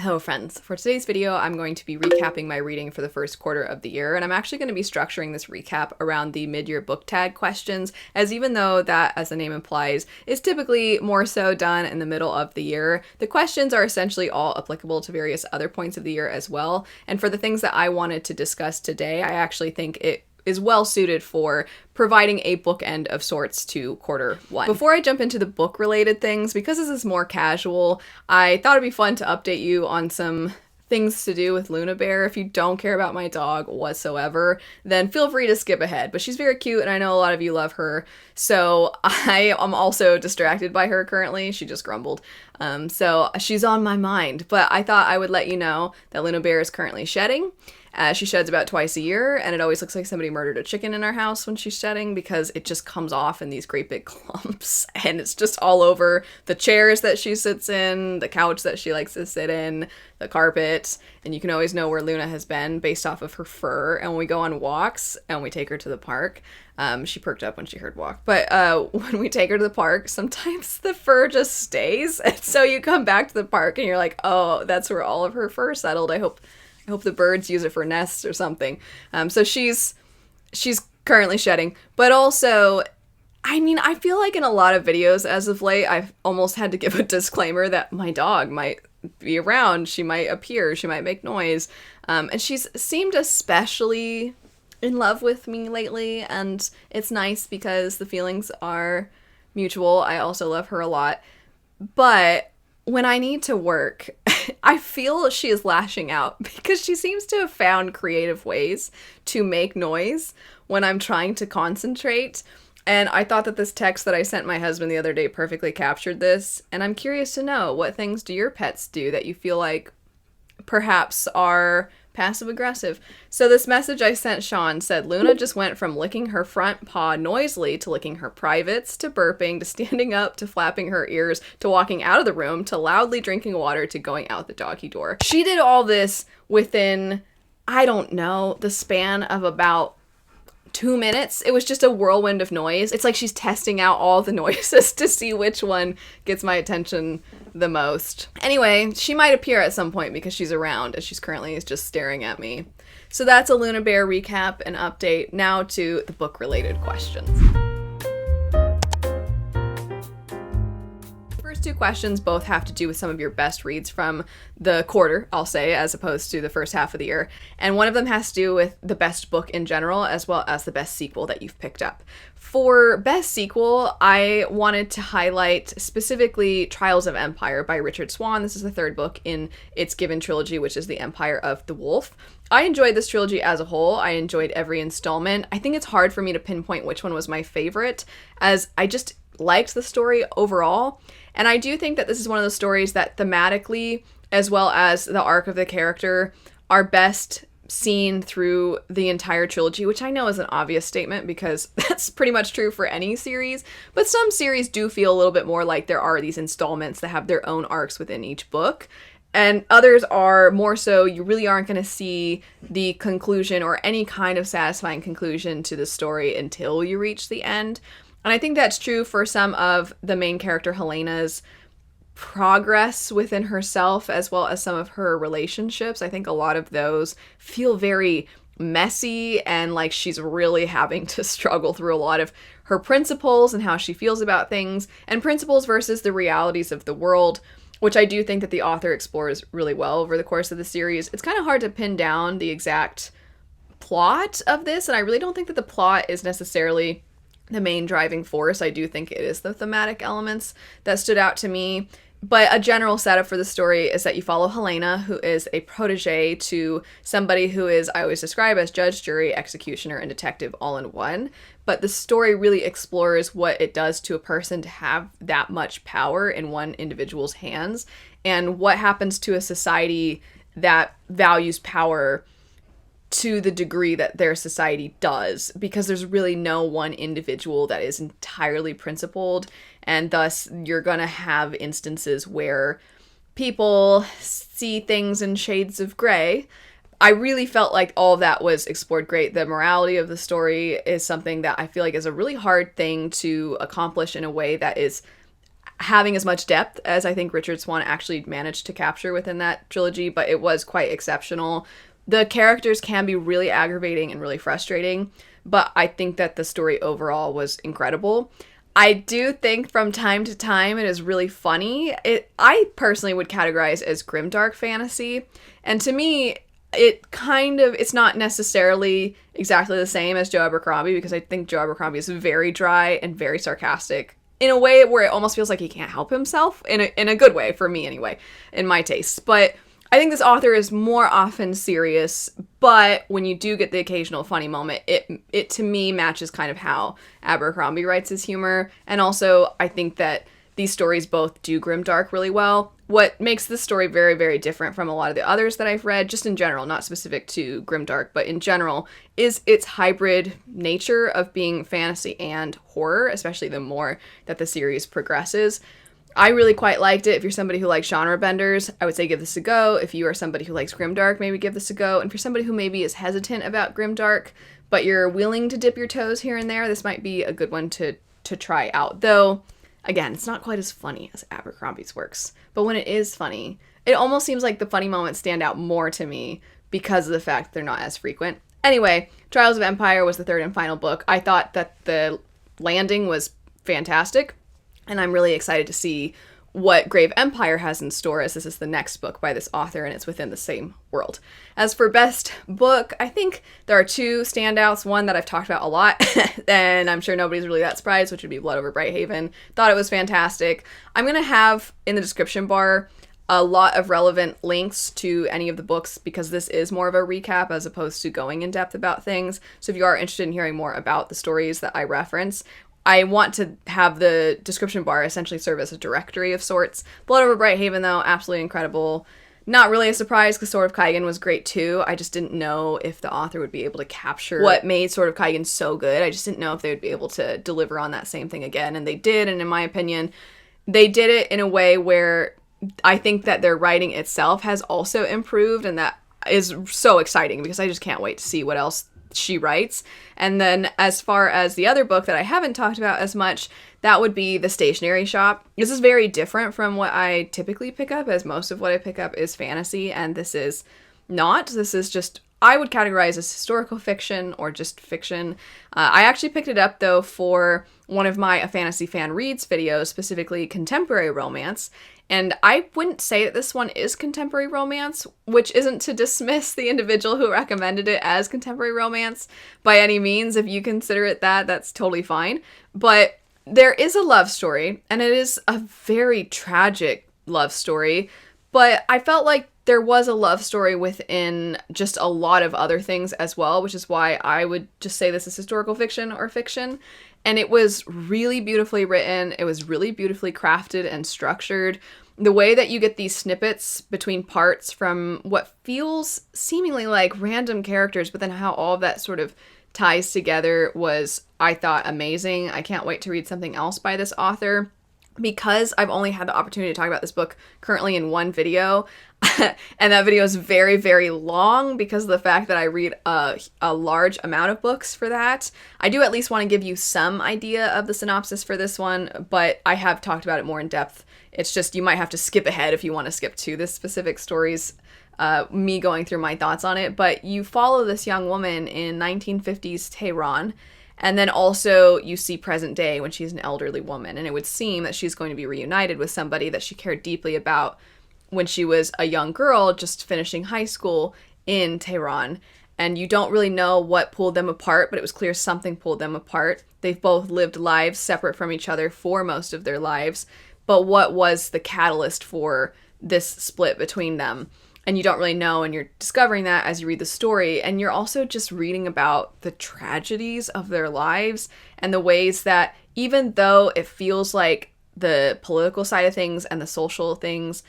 Hello friends, for today's video I'm going to be recapping my reading for the first quarter of the year, and I'm actually going to be structuring this recap around the mid-year book tag questions, as even though that, as the name implies, is typically more so done in the middle of the year, the questions are essentially all applicable to various other points of the year as well, and for the things that I wanted to discuss today, I actually think it is well suited for providing a bookend of sorts to quarter one. Before I jump into the book related things, because this is more casual, I thought it'd be fun to update you on some things to do with Luna Bear. If you don't care about my dog whatsoever, then feel free to skip ahead. But she's very cute and I know a lot of you love her. So I am also distracted by her currently. She just grumbled. So she's on my mind. But I thought I would let you know that Luna Bear is currently shedding. She sheds about twice a year, and it always looks like somebody murdered a chicken in our house when she's shedding because it just comes off in these great big clumps, and it's just all over the chairs that she sits in, the couch that she likes to sit in, the carpet, and you can always know where Luna has been based off of her fur. And when we go on walks and we take her to the park, she perked up when she heard walk, but when we take her to the park, sometimes the fur just stays, and so you come back to the park and you're like, oh, that's where all of her fur settled. I hope the birds use it for nests or something. So she's currently shedding. But also, I mean, I feel like in a lot of videos as of late, I've almost had to give a disclaimer that my dog might be around. She might appear. She might make noise. And she's seemed especially in love with me lately. And it's nice because the feelings are mutual. I also love her a lot. But when I need to work, I feel she is lashing out because she seems to have found creative ways to make noise when I'm trying to concentrate. And I thought that this text that I sent my husband the other day perfectly captured this. And I'm curious to know, what things do your pets do that you feel like perhaps are passive aggressive? So this message I sent Sean said, Luna just went from licking her front paw noisily to licking her privates to burping to standing up to flapping her ears to walking out of the room to loudly drinking water to going out the doggy door. She did all this within, I don't know, the span of about 2 minutes. It was just a whirlwind of noise. It's like she's testing out all the noises to see which one gets my attention the most. Anyway, she might appear at some point because she's around, as she's currently just staring at me. So that's a Luna Bear recap and update. Now to the book related questions. First two questions both have to do with some of your best reads from the quarter, I'll say, as opposed to the first half of the year. And one of them has to do with the best book in general, as well as the best sequel that you've picked up. For best sequel, I wanted to highlight specifically Trials of Empire by Richard Swan. This is the third book in its given trilogy, which is The Empire of the Wolf. I enjoyed this trilogy as a whole. I enjoyed every installment. I think it's hard for me to pinpoint which one was my favorite, as I just liked the story overall. And I do think that this is one of those stories that thematically, as well as the arc of the character, are best seen through the entire trilogy, which I know is an obvious statement because that's pretty much true for any series, but some series do feel a little bit more like there are these installments that have their own arcs within each book. And others are more so you really aren't going to see the conclusion or any kind of satisfying conclusion to the story until you reach the end. And I think that's true for some of the main character Helena's progress within herself, as well as some of her relationships. I think a lot of those feel very messy and like she's really having to struggle through a lot of her principles and how she feels about things, and principles versus the realities of the world, which I do think that the author explores really well over the course of the series. It's kind of hard to pin down the exact plot of this, and I really don't think that the plot is necessarily the main driving force. I do think it is the thematic elements that stood out to me. But a general setup for the story is that you follow Helena, who is a protege to somebody who is, I always describe as judge, jury, executioner, and detective all in one. But the story really explores what it does to a person to have that much power in one individual's hands, and what happens to a society that values power to the degree that their society does, because there's really no one individual that is entirely principled, and thus you're gonna have instances where people see things in shades of gray. I really felt like all of that was explored great. The morality of the story is something that I feel like is a really hard thing to accomplish in a way that is having as much depth as I think Richard Swan actually managed to capture within that trilogy, but it was quite exceptional. The characters can be really aggravating and really frustrating, but I think that the story overall was incredible. I do think from time to time it is really funny. I personally would categorize as grimdark fantasy, and to me, it's not necessarily exactly the same as Joe Abercrombie, because I think Joe Abercrombie is very dry and very sarcastic in a way where it almost feels like he can't help himself, in a good way, for me anyway, in my taste. But I think this author is more often serious, but when you do get the occasional funny moment, it to me matches kind of how Abercrombie writes his humor. And also, I think that these stories both do grimdark really well. What makes this story very, very different from a lot of the others that I've read, just in general, not specific to grimdark, but in general, is its hybrid nature of being fantasy and horror, especially the more that the series progresses. I really quite liked it. If you're somebody who likes genre benders, I would say give this a go. If you are somebody who likes grimdark, maybe give this a go. And for somebody who maybe is hesitant about grimdark, but you're willing to dip your toes here and there, this might be a good one to try out. Though, again, it's not quite as funny as Abercrombie's works. But when it is funny, it almost seems like the funny moments stand out more to me because of the fact they're not as frequent. Anyway, Trials of Empire was the third and final book. I thought that the landing was fantastic, and I'm really excited to see what Grave Empire has in store, as this is the next book by this author and it's within the same world. As for best book, I think there are two standouts. One that I've talked about a lot, and I'm sure nobody's really that surprised, which would be Blood Over Brighthaven. Thought it was fantastic. I'm going to have in the description bar a lot of relevant links to any of the books, because this is more of a recap as opposed to going in depth about things. So if you are interested in hearing more about the stories that I reference, I want to have the description bar essentially serve as a directory of sorts. Blood Over Brighthaven, though, absolutely incredible. Not really a surprise, because Sword of Kaigen was great too. I just didn't know if the author would be able to capture what made Sword of Kaigen so good. I just didn't know if they would be able to deliver on that same thing again, and they did, and in my opinion, they did it in a way where I think that their writing itself has also improved, and that is so exciting, because I just can't wait to see what else she writes. And then as far as the other book that I haven't talked about as much, that would be The Stationery Shop. This is very different from what I typically pick up, as most of what I pick up is fantasy, and this is not. This is just, I would categorize as historical fiction or just fiction. I actually picked it up, though, for one of my A Fantasy Fan Reads videos, specifically contemporary romance. And I wouldn't say that this one is contemporary romance, which isn't to dismiss the individual who recommended it as contemporary romance by any means. If you consider it that, that's totally fine. But there is a love story, and it is a very tragic love story. But I felt like there was a love story within just a lot of other things as well, which is why I would just say this is historical fiction or fiction. And it was really beautifully written. It was really beautifully crafted and structured. The way that you get these snippets between parts from what feels seemingly like random characters, but then how all of that sort of ties together was, I thought, amazing. I can't wait to read something else by this author. Because I've only had the opportunity to talk about this book currently in one video, and that video is very, very long because of the fact that I read a large amount of books for that. I do at least want to give you some idea of the synopsis for this one, but I have talked about it more in depth. It's just, you might have to skip ahead if you want to skip to this specific stories, me going through my thoughts on it. But you follow this young woman in 1950s Tehran, and then also you see present day when she's an elderly woman, and it would seem that she's going to be reunited with somebody that she cared deeply about when she was a young girl just finishing high school in Tehran. And you don't really know what pulled them apart, but it was clear something pulled them apart. They've both lived lives separate from each other for most of their lives, but what was the catalyst for this split between them? And you don't really know, and you're discovering that as you read the story, and you're also just reading about the tragedies of their lives and the ways that, even though it feels like the political side of things and the social things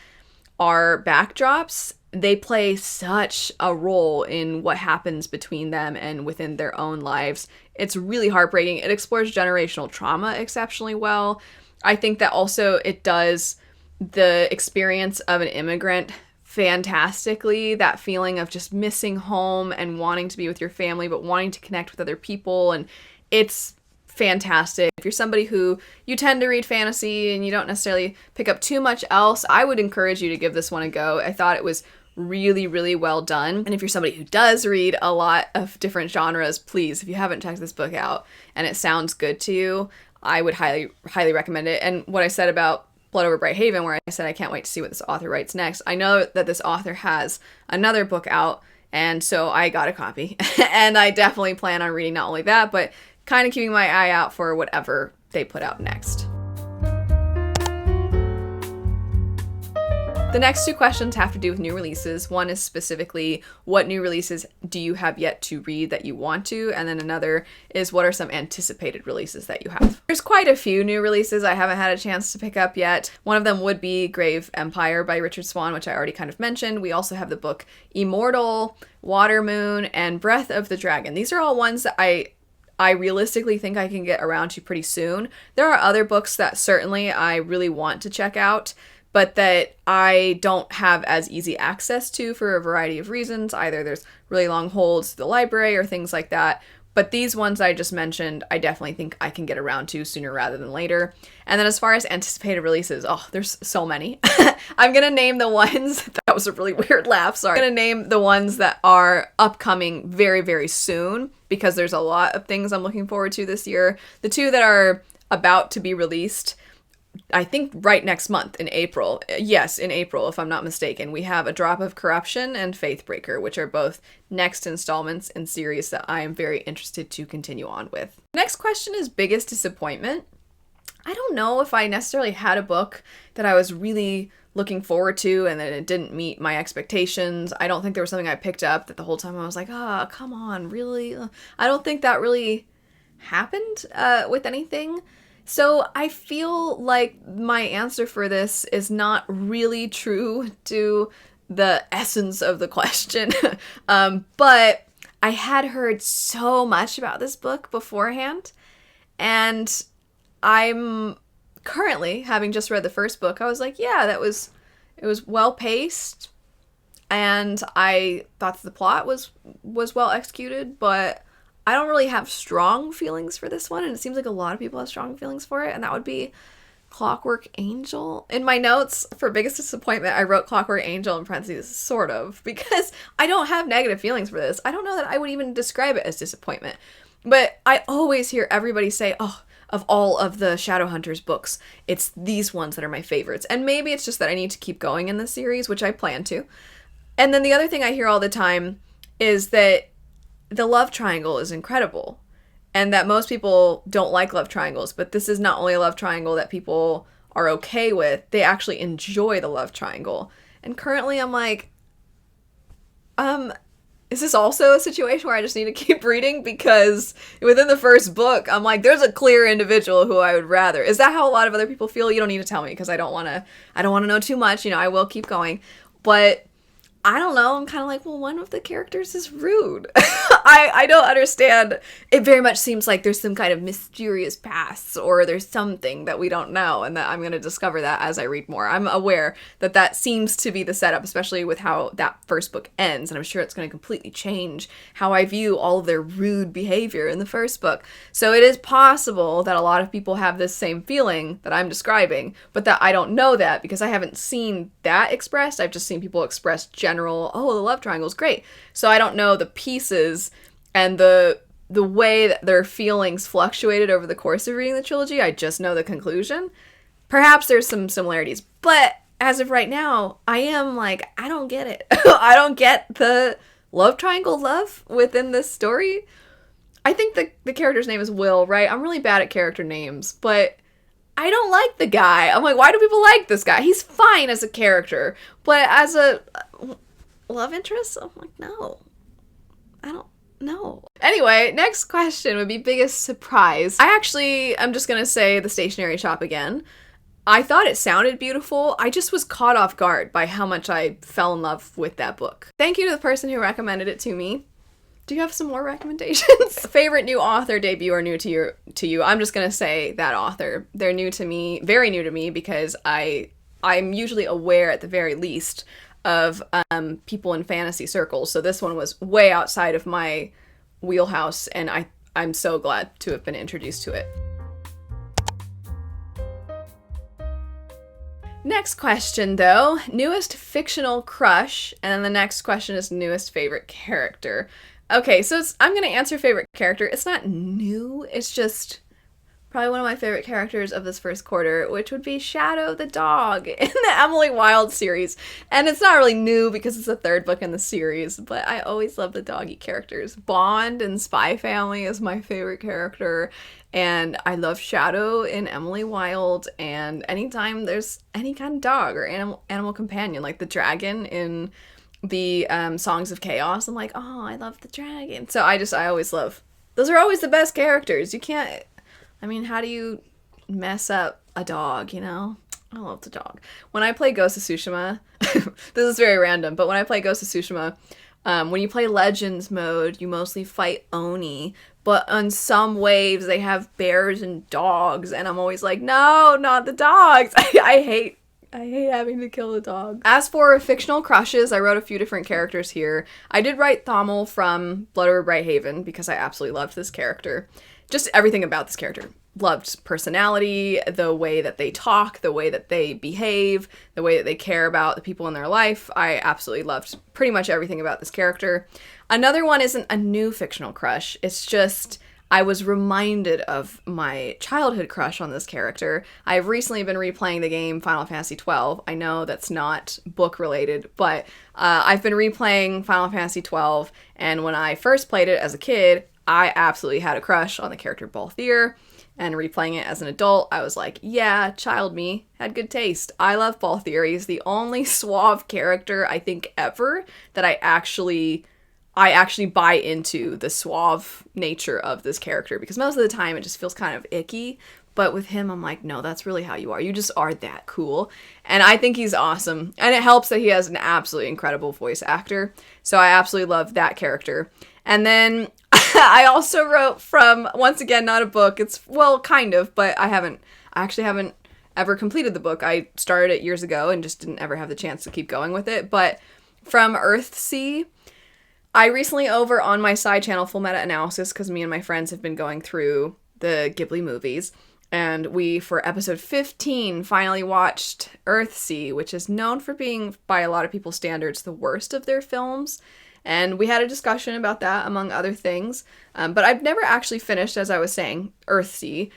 are backdrops, they play such a role in what happens between them and within their own lives. It's really heartbreaking. It explores generational trauma exceptionally well. I think that also it does the experience of an immigrant fantastically, that feeling of just missing home and wanting to be with your family but wanting to connect with other people, and it's fantastic. If you're somebody who you tend to read fantasy and you don't necessarily pick up too much else, I would encourage you to give this one a go. I thought it was really, really well done. And if you're somebody who does read a lot of different genres, please, if you haven't checked this book out and it sounds good to you, I would highly, highly recommend it. And what I said about Blood Over Bright Haven, where I said I can't wait to see what this author writes next, I know that this author has another book out, and so I got a copy. And I definitely plan on reading not only that, but kind of keeping my eye out for whatever they put out next. The next two questions have to do with new releases. One is specifically, what new releases do you have yet to read that you want to? And then another is, what are some anticipated releases that you have? There's quite a few new releases I haven't had a chance to pick up yet. One of them would be Grave Empire by Richard Swan, which I already kind of mentioned. We also have the book Immortal, Water Moon, and Breath of the Dragon. These are all ones that I realistically think I can get around to pretty soon. There are other books that certainly I really want to check out, but that I don't have as easy access to for a variety of reasons. Either there's really long holds to the library or things like that. But these ones I just mentioned, I definitely think I can get around to sooner rather than later. And then as far as anticipated releases, there's so many. I'm going to name the ones, that was a really weird laugh, sorry. I'm going to name the ones that are upcoming very, very soon, because there's a lot of things I'm looking forward to this year. The two that are about to be released, I think right next month in April. Yes, in April, if I'm not mistaken. We have A Drop of Corruption and Faithbreaker, which are both next installments in series that I am very interested to continue on with. Next question is biggest disappointment. I don't know if I necessarily had a book that I was really looking forward to and then it didn't meet my expectations. I don't think there was something I picked up that the whole time I was like, come on, really? I don't think that really happened with anything. So I feel like my answer for this is not really true to the essence of the question. But I had heard so much about this book beforehand, and I'm currently, having just read the first book, I was like, yeah, it was well paced, and I thought the plot was well executed, but I don't really have strong feelings for this one, and it seems like a lot of people have strong feelings for it, and that would be Clockwork Angel. In my notes for biggest disappointment, I wrote Clockwork Angel in parentheses, sort of, because I don't have negative feelings for this. I don't know that I would even describe it as disappointment, but I always hear everybody say, of all of the Shadowhunters books, it's these ones that are my favorites, and maybe it's just that I need to keep going in the series, which I plan to. And then the other thing I hear all the time is that the love triangle is incredible, and that most people don't like love triangles, but this is not only a love triangle that people are okay with, they actually enjoy the love triangle. And currently I'm like, is this also a situation where I just need to keep reading? Because within the first book, I'm like, there's a clear individual who I would rather. Is that how a lot of other people feel? You don't need to tell me, because I don't want to know too much. I will keep going, but I don't know, I'm kind of like, well, one of the characters is rude. I don't understand. It very much seems like there's some kind of mysterious past, or there's something that we don't know, and that I'm going to discover that as I read more. I'm aware that that seems to be the setup, especially with how that first book ends, and I'm sure it's going to completely change how I view all of their rude behavior in the first book. So it is possible that a lot of people have this same feeling that I'm describing, but that I don't know that because I haven't seen that expressed. I've just seen people express general, the love triangle is great. So I don't know the pieces and the way that their feelings fluctuated over the course of reading the trilogy. I just know the conclusion. Perhaps there's some similarities, but as of right now, I am like, I don't get it. I don't get the love triangle love within this story. I think the character's name is Will, right? I'm really bad at character names, but I don't like the guy. I'm like, why do people like this guy? He's fine as a character, but as a love interest, I'm like, no. I don't know. Anyway, next question would be biggest surprise. I'm just gonna say The Stationery Shop again. I thought it sounded beautiful. I just was caught off guard by how much I fell in love with that book. Thank you to the person who recommended it to me. Do you have some more recommendations? Favorite new author debut or new to you? I'm just gonna say that author. They're new to me, very new to me, because I'm usually aware at the very least of people in fantasy circles. So this one was way outside of my wheelhouse, and I I'm so glad to have been introduced to it. Next question, though, newest fictional crush, and then the next question is newest favorite character. Okay, so I'm going to answer favorite character. It's not new, it's just probably one of my favorite characters of this first quarter, which would be Shadow the dog in the Emily Wilde series. And it's not really new because it's the third book in the series, but I always love the doggy characters. Bond in Spy Family is my favorite character, and I love Shadow in Emily Wilde, and anytime there's any kind of dog or animal companion, like the dragon in the Songs of Chaos, I'm like, oh, I love the dragon. So I always love, those are always the best characters. You can't, I mean, how do you mess up a dog, you know? I love the dog. When I play Ghost of Tsushima, this is very random, but when I play Ghost of Tsushima, when you play Legends mode, you mostly fight Oni, but on some waves they have bears and dogs, and I'm always like, no, not the dogs. I hate having to kill the dog. As for fictional crushes, I wrote a few different characters here. I did write Thommel from Blood Over Brighthaven because I absolutely loved this character. Just everything about this character. Loved personality, the way that they talk, the way that they behave, the way that they care about the people in their life. I absolutely loved pretty much everything about this character. Another one isn't a new fictional crush. It's just I was reminded of my childhood crush on this character. I've recently been replaying the game Final Fantasy XII. I know that's not book related, but I've been replaying Final Fantasy XII, and when I first played it as a kid, I absolutely had a crush on the character Balthier, and replaying it as an adult, I was like, yeah, child me had good taste. I love Balthier. He's the only suave character I think ever that I actually buy into the suave nature of this character, because most of the time it just feels kind of icky, but with him I'm like, no, that's really how you are. You just are that cool. And I think he's awesome. And it helps that he has an absolutely incredible voice actor. So I absolutely love that character. And then I also wrote from, once again, not a book. It's, well, kind of, but I actually haven't ever completed the book. I started it years ago and just didn't ever have the chance to keep going with it. But from Earthsea, I recently, over on my side channel, Full Meta Analysis, because me and my friends have been going through the Ghibli movies, and we, for episode 15, finally watched Earthsea, which is known for being, by a lot of people's standards, the worst of their films. And we had a discussion about that, among other things. But I've never actually finished, as I was saying, Earthsea.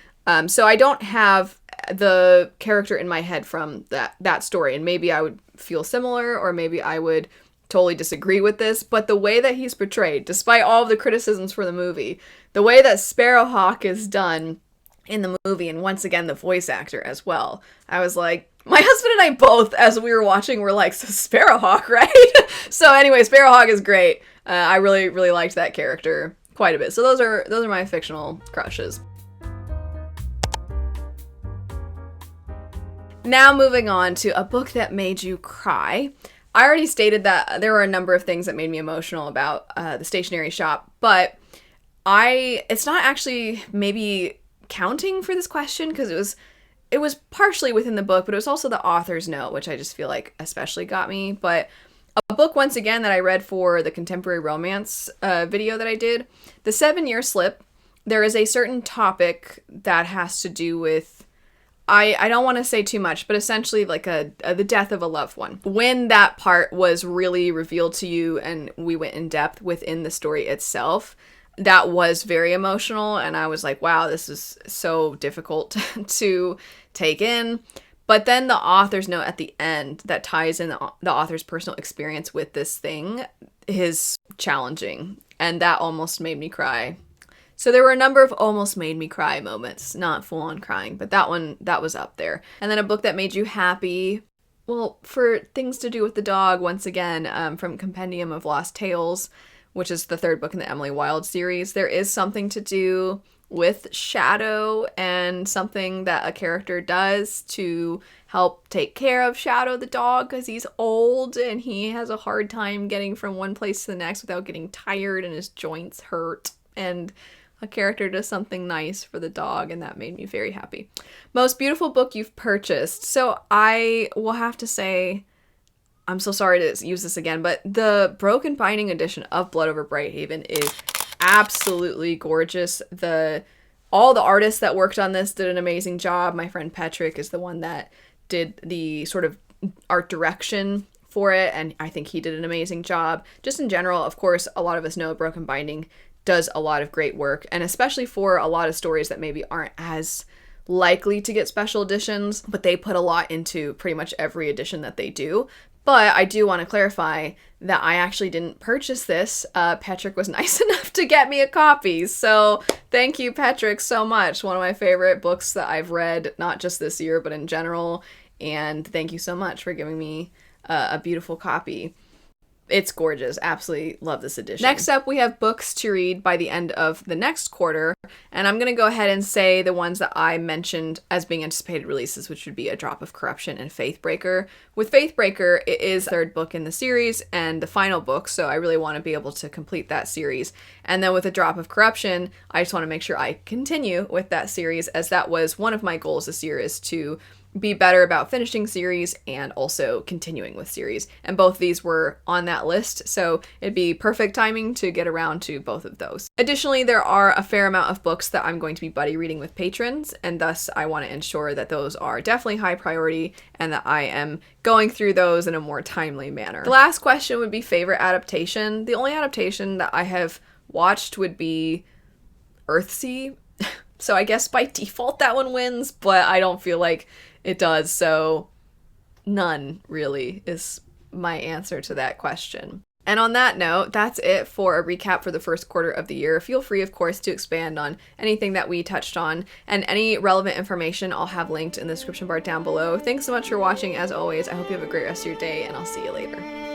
So I don't have the character in my head from that story. And maybe I would feel similar, or maybe I would totally disagree with this. But the way that he's portrayed, despite all of the criticisms for the movie, the way that Sparrowhawk is done in the movie, and once again, the voice actor as well, I was like, my husband and I both, as we were watching, were like, so Sparrowhawk, right? So anyway, Sparrowhawk is great. I really, really liked that character quite a bit. So those are my fictional crushes. Now moving on to a book that made you cry. I already stated that there were a number of things that made me emotional about the stationery shop, but it's not actually maybe counting for this question, because it was partially within the book, but it was also the author's note, which I just feel like especially got me. But a book, once again, that I read for the contemporary romance video that I did, The 7-Year Slip. There is a certain topic that has to do with, I don't want to say too much, but essentially like the death of a loved one. When that part was really revealed to you and we went in depth within the story itself, that was very emotional, and I was like, wow, this is so difficult to take in. But then the author's note at the end that ties in the author's personal experience with this thing is challenging, and that almost made me cry. So there were a number of almost made me cry moments, not full on crying, but that was up there. And then a book that made you happy, well, for things to do with the dog, once again, from Compendium of Lost Tales, which is the third book in the Emily Wilde series. There is something to do with Shadow and something that a character does to help take care of Shadow the dog, because he's old and he has a hard time getting from one place to the next without getting tired and his joints hurt. And a character does something nice for the dog, and that made me very happy. Most beautiful book you've purchased. So I will have to say, I'm so sorry to use this again, but the Broken Binding edition of Blood Over Brighthaven is absolutely gorgeous. All the artists that worked on this did an amazing job. My friend Patrick is the one that did the sort of art direction for it, and I think he did an amazing job. Just in general, of course, a lot of us know Broken Binding does a lot of great work, and especially for a lot of stories that maybe aren't as likely to get special editions, but they put a lot into pretty much every edition that they do. But I do want to clarify that I actually didn't purchase this. Patrick was nice enough to get me a copy. So thank you, Patrick, so much. One of my favorite books that I've read, not just this year, but in general. And thank you so much for giving me a beautiful copy. It's gorgeous. Absolutely love this edition. Next up, we have books to read by the end of the next quarter. And I'm going to go ahead and say the ones that I mentioned as being anticipated releases, which would be A Drop of Corruption and Faithbreaker. With Faithbreaker, it is the third book in the series and the final book, so I really want to be able to complete that series. And then with A Drop of Corruption, I just want to make sure I continue with that series, as that was one of my goals this year, is to be better about finishing series and also continuing with series. And both of these were on that list, so it'd be perfect timing to get around to both of those. Additionally, there are a fair amount of books that I'm going to be buddy reading with patrons, and thus I want to ensure that those are definitely high priority and that I am going through those in a more timely manner. The last question would be favorite adaptation. The only adaptation that I have watched would be Earthsea. So I guess by default that one wins, but I don't feel like it does, so none really is my answer to that question. And on that note, that's it for a recap for the first quarter of the year. Feel free, of course, to expand on anything that we touched on, and any relevant information I'll have linked in the description bar down below. Thanks so much for watching. As always, I hope you have a great rest of your day, and I'll see you later.